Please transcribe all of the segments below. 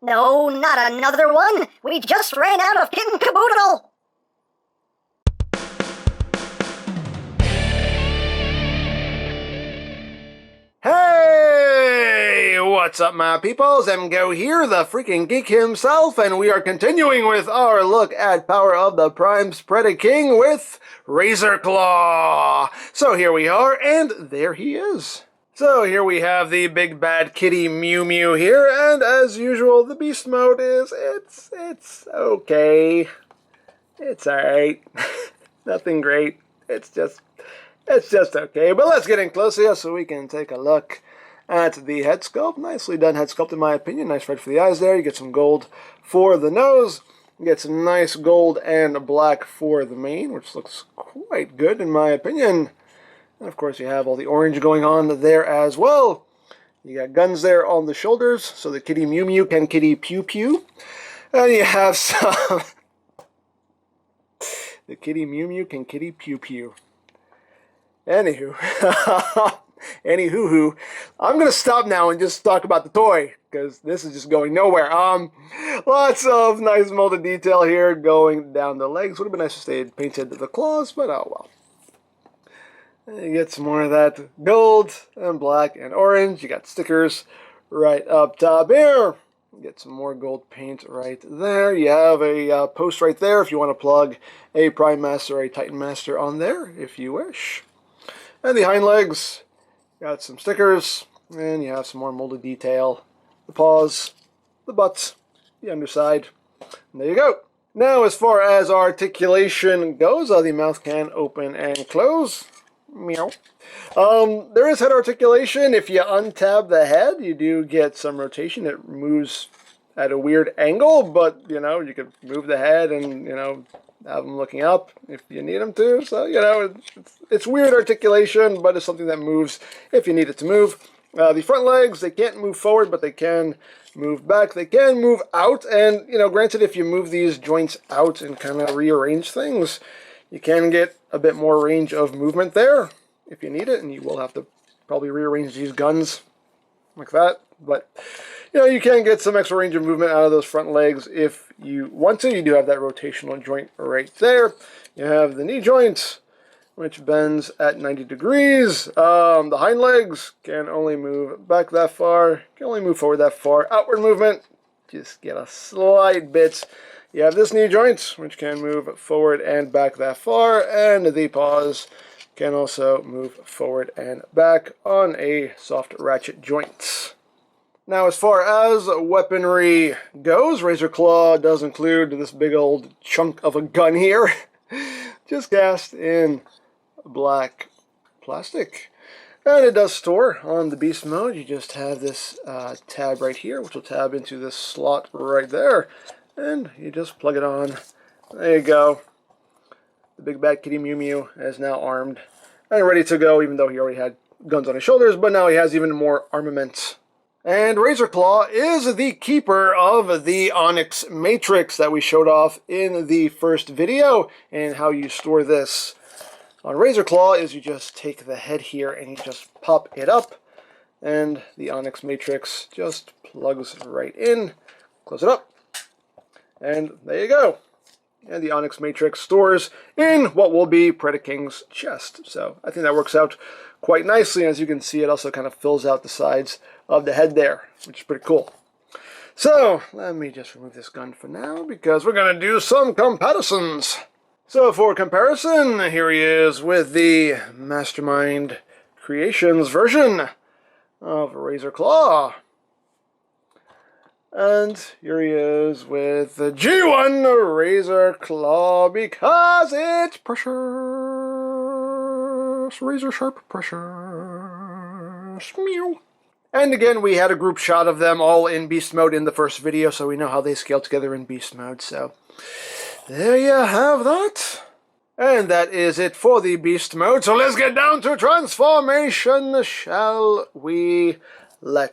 No, not another one! We just ran out of kitten caboodle! Hey! What's up, my peoples? EmGo here, the freaking geek himself, and we are continuing with our look at Power of the Prime's Predaking with RAZORCLAW. So here we are, and there he is. So here we have the big bad kitty Mew Mew here, and as usual, the beast mode is, it's okay. It's alright. Nothing great. It's just okay. But let's get in close here so we can take a look at the head sculpt. Nicely done head sculpt in my opinion. Nice red for the eyes there. You get some gold for the nose. You get some nice gold and black for the mane, which looks quite good in my opinion. And of course you have all the orange going on there as well. You got guns there on the shoulders, so the kitty Mew Mew can kitty pew pew. And you have some... the kitty Mew Mew can kitty pew pew. Anywho, anywho, I'm going to stop now and just talk about the toy, because this is just going nowhere. Lots of nice molded detail here going down the legs. Would have been nice if they had painted the claws, but oh well. And you get some more of that gold and black and orange. You got stickers right up top here. You get some more gold paint right there. You have a post right there if you want to plug a Prime Master or a Titan Master on there, if you wish. And the hind legs, got some stickers, and you have some more molded detail. The paws, the butts, the underside, and there you go. Now as far as articulation goes, the mouth can open and close. Meow. There is head articulation. If you untab the head, you do get some rotation. It moves at a weird angle, but, you know, you could move the head and, you know, have them looking up if you need them to. So, you know, it's weird articulation, but it's something that moves if you need it to move. The front legs, they can't move forward, but they can move back. They can move out, and, you know, granted, if you move these joints out and kind of rearrange things, you can get a bit more range of movement there if you need it, and you will have to probably rearrange these guns like that. But, you know, you can get some extra range of movement out of those front legs if you want to. You do have that rotational joint right there. You have the knee joint, which bends at 90 degrees. The hind legs can only move back that far, can only move forward that far. Outward movement, just get a slight bit. You have this knee joint, which can move forward and back that far, and the paws can also move forward and back on a soft ratchet joint. Now, as far as weaponry goes, RAZORCLAW does include this big old chunk of a gun here, just cast in black plastic. And it does store on the beast mode. You just have this tab right here, which will tab into this slot right there. And you just plug it on. There you go. The big bad kitty Mew Mew is now armed and ready to go, even though he already had guns on his shoulders, but now he has even more armament. And RAZORCLAW is the keeper of the Onyx Matrix that we showed off in the first video. And how you store this on RAZORCLAW is you just take the head here and you just pop it up, and the Onyx Matrix just plugs right in. Close it up. And there you go. And the Onyx Matrix stores in what will be Predaking's chest. So I think that works out quite nicely. As you can see, it also kind of fills out the sides of the head there, which is pretty cool. So let me just remove this gun for now, because we're going to do some comparisons. So for comparison, here he is with the Mastermind Creations version of RAZORCLAW. And here he is with the G1 RAZORCLAW, because it's precious, razor sharp precious. Meow. And again, we had a group shot of them all in beast mode in the first video, so we know how they scale together in beast mode. So there you have that. And that is it for the beast mode. So let's get down to transformation, shall we?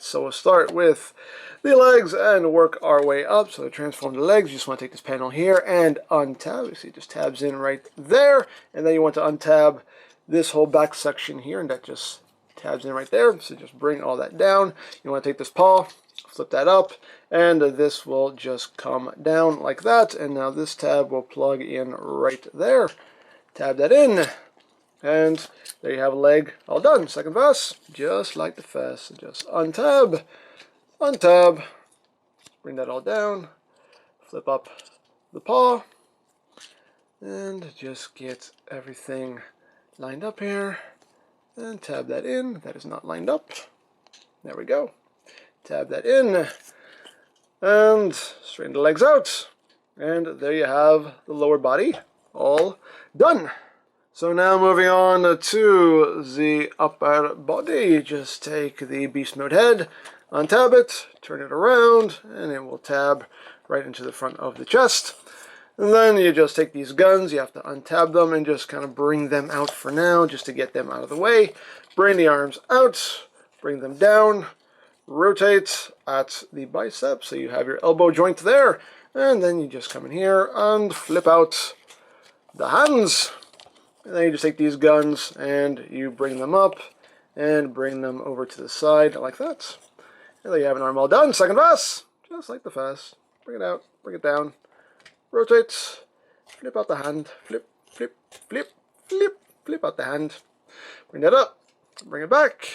So we'll start with the legs and work our way up. So to transform the legs, you just want to take this panel here and untab. You see it just tabs in right there. And then you want to untab this whole back section here, and that just tabs in right there. So just bring all that down. You want to take this paw, flip that up, and this will just come down like that. And now this tab will plug in right there. Tab that in, and there you have a leg all done. Second verse, just like the first. Just untab, untab, bring that all down, flip up the paw, and just get everything lined up here, and tab that in. That is not lined up. There we go. Tab that in, and straighten the legs out, and there you have the lower body all done. So now moving on to the upper body, just take the beast mode head, untab it, turn it around, and it will tab right into the front of the chest. And then you just take these guns, you have to untab them and just kind of bring them out for now, just to get them out of the way. Bring the arms out, bring them down, rotate at the bicep, so you have your elbow joint there, and then you just come in here and flip out the hands. And then you just take these guns and you bring them up and bring them over to the side like that. And there you have an arm all done. Second pass, just like the first. Bring it out, bring it down, rotate, flip out the hand, flip, flip, flip, flip, flip out the hand. Bring that up, bring it back.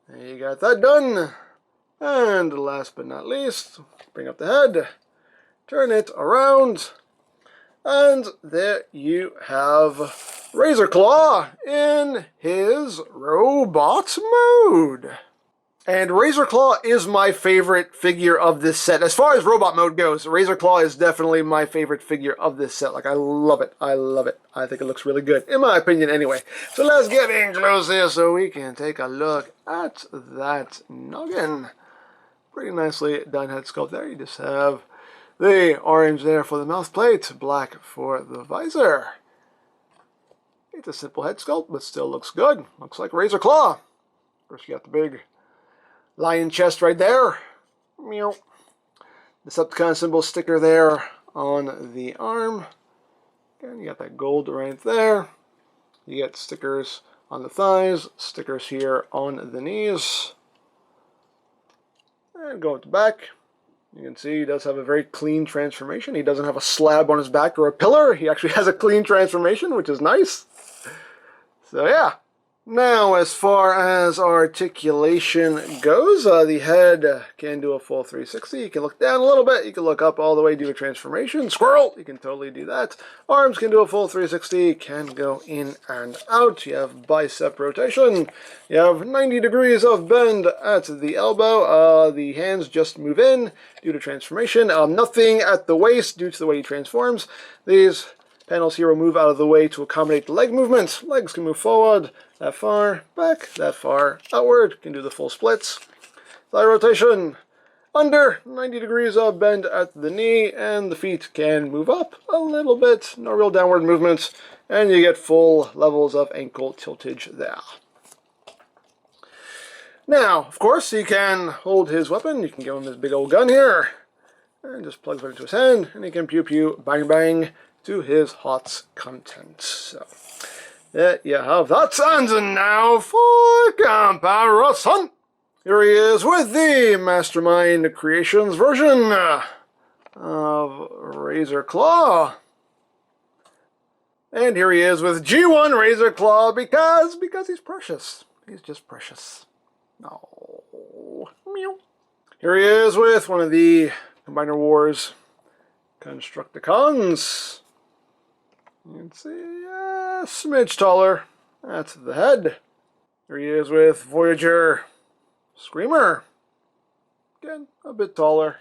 And you got that done. And last but not least, bring up the head, turn it around, and there you have RAZORCLAW in his robot mode. And RAZORCLAW is my favorite figure of this set. As far as robot mode goes, RAZORCLAW is definitely my favorite figure of this set. Like, I love it. I love it. I think it looks really good, in my opinion anyway. So let's get in close here so we can take a look at that noggin. Pretty nicely done head sculpt there. You just have the orange there for the mouth plate, black for the visor. It's a simple head sculpt, but still looks good. Looks like RAZORCLAW. Of course, you got the big lion chest right there. Meow. Decepticon symbol sticker there on the arm. And you got that gold right there. You get stickers on the thighs, stickers here on the knees. And go at the back. You can see he does have a very clean transformation. He doesn't have a slab on his back or a pillar. He actually has a clean transformation, which is nice. So yeah. Now, as far as articulation goes, the head can do a full 360. You can look down a little bit. You can look up all the way, do a transformation. Squirrel! You can totally do that. Arms can do a full 360. Can go in and out. You have bicep rotation. You have 90 degrees of bend at the elbow. The hands just move in due to transformation. Nothing at the waist due to the way he transforms. These panels here will move out of the way to accommodate the leg movement. Legs can move forward, that far, back, that far, outward. Can do the full splits. Thigh rotation, under 90 degrees of bend at the knee, and the feet can move up a little bit. No real downward movement, and you get full levels of ankle tiltage there. Now, of course, he can hold his weapon. You can give him his big old gun here, and just plugs it into his hand, and he can pew pew, bang bang, to his HOTS content. So, there you have that. And now for comparison. Here he is with the Mastermind Creations version of RAZORCLAW. And here he is with G1 RAZORCLAW because he's precious. He's just precious. Oh, meow. Here he is with one of the Combiner Wars Constructicons. You can see a smidge taller. That's the head. Here he is with Voyager Screamer. Again, a bit taller.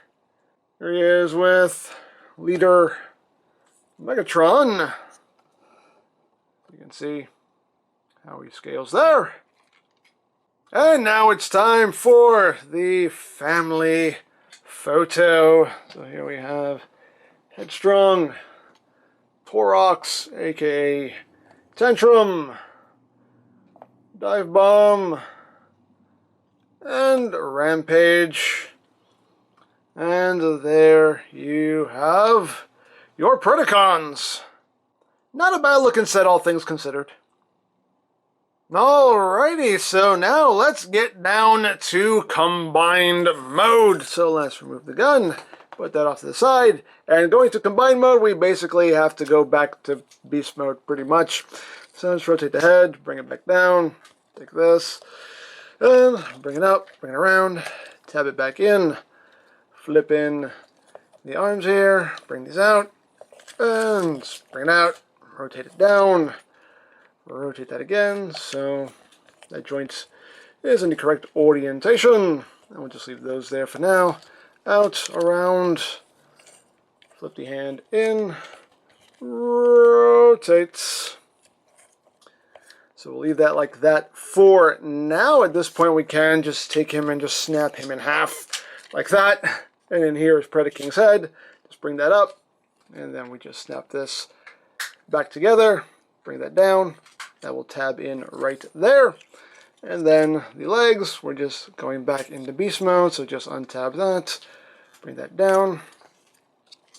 Here he is with Leader Megatron. You can see how he scales there. And now it's time for the family photo. So here we have Headstrong, Torox, aka Tantrum, Dive Bomb, and Rampage. And there you have your Predacons. Not a bad looking set, all things considered. Alrighty, so now let's get down to combined mode. So let's remove the gun, put that off to the side, and going to combined mode, we basically have to go back to beast mode pretty much. So let's rotate the head, bring it back down, take this, and bring it up, bring it around, tab it back in, flip in the arms here, bring these out, and bring it out, rotate it down, rotate that again, so that joint is in the correct orientation. And we'll just leave those there for now. Out, around, flip the hand in, rotate. So we'll leave that like that for now. At this point, we can just take him and just snap him in half like that. And then here is Predaking's head. Just bring that up, and then we just snap this back together. Bring that down. That will tab in right there. And then the legs, we're just going back into beast mode, so just untab that. Bring that down.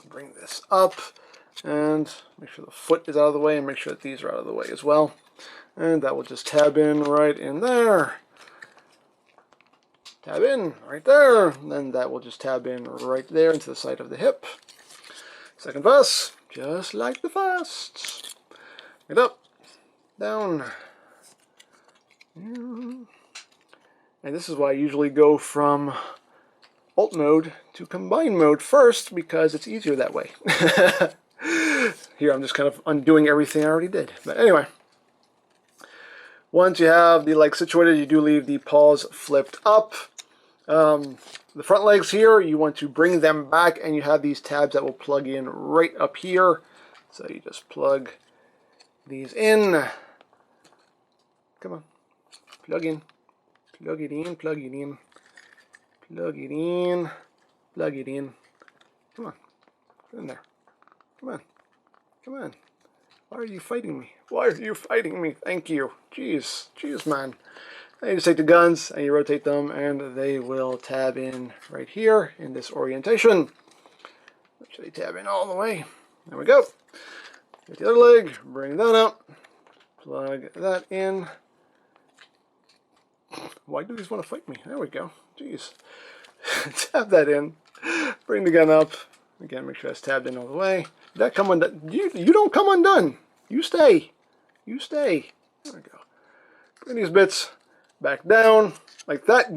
Bring this up. And make sure the foot is out of the way, and make sure that these are out of the way as well. And that will just tab in right in there. Tab in right there. And then that will just tab in right there into the side of the hip. Second pass, just like the first. Get up, down. And this is why I usually go from alt mode to combine mode first, because it's easier that way. Here I'm just kind of undoing everything I already did. But anyway. Once you have the legs situated, you do leave the paws flipped up. The front legs here, you want to bring them back, and you have these tabs that will plug in right up here. So you just plug these in. Come on. Plug in. Plug it in, plug it in. Plug it in. Plug it in. Come on. Get in there. Come on. Come on. Why are you fighting me? Why are you fighting me? Thank you. Jeez. Jeez, man. Then you just take the guns and you rotate them, and they will tab in right here in this orientation. Make sure they tab in all the way. There we go. Get the other leg. Bring that up. Plug that in. Why do these want to fight me? There we go. Jeez. Tab that in. Bring the gun up. Again, make sure that's tabbed in all the way. That come undone. You don't come undone. You stay. You stay. There we go. Bring these bits back down like that.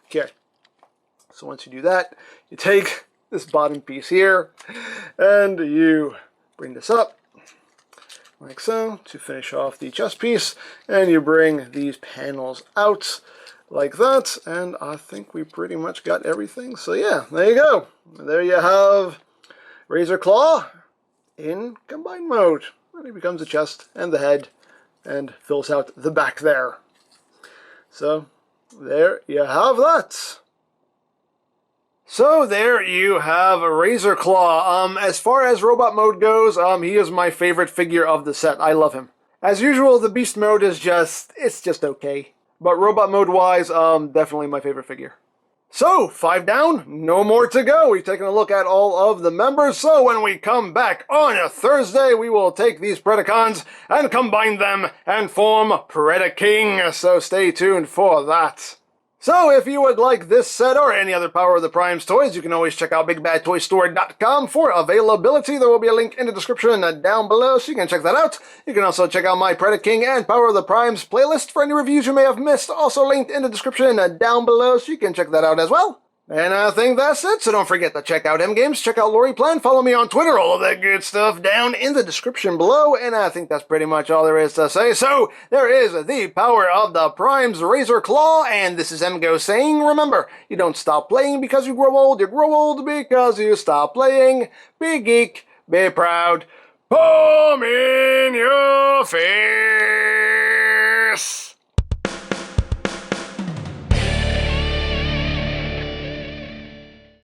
Okay. So once you do that, you take this bottom piece here and you bring this up like so to finish off the chest piece, and you bring these panels out like that, and I think we pretty much got everything. So yeah, there you go. There you have RAZORCLAW in combined mode. And he becomes the chest and the head and fills out the back there. So there you have that. So there you have RAZORCLAW. As far as robot mode goes, he is my favorite figure of the set. I love him. As usual, the beast mode is it's just okay. But robot mode wise, definitely my favorite figure. So, 5 down, no more to go. We've taken a look at all of the members, so when we come back on a Thursday, we will take these Predacons and combine them and form Predaking, so stay tuned for that. So, if you would like this set or any other Power of the Primes toys, you can always check out BigBadToyStore.com for availability. There will be a link in the description down below, so you can check that out. You can also check out my Predaking and Power of the Primes playlist for any reviews you may have missed, also linked in the description down below, so you can check that out as well. And I think that's it, so don't forget to check out EmGo's, check out LoriPlan, follow me on Twitter, all of that good stuff down in the description below, and I think that's pretty much all there is to say. So, there is the Power of the Primes RAZORCLAW, and this is EmGo saying, remember, you don't stop playing because you grow old because you stop playing. Be geek, be proud, palm in your face.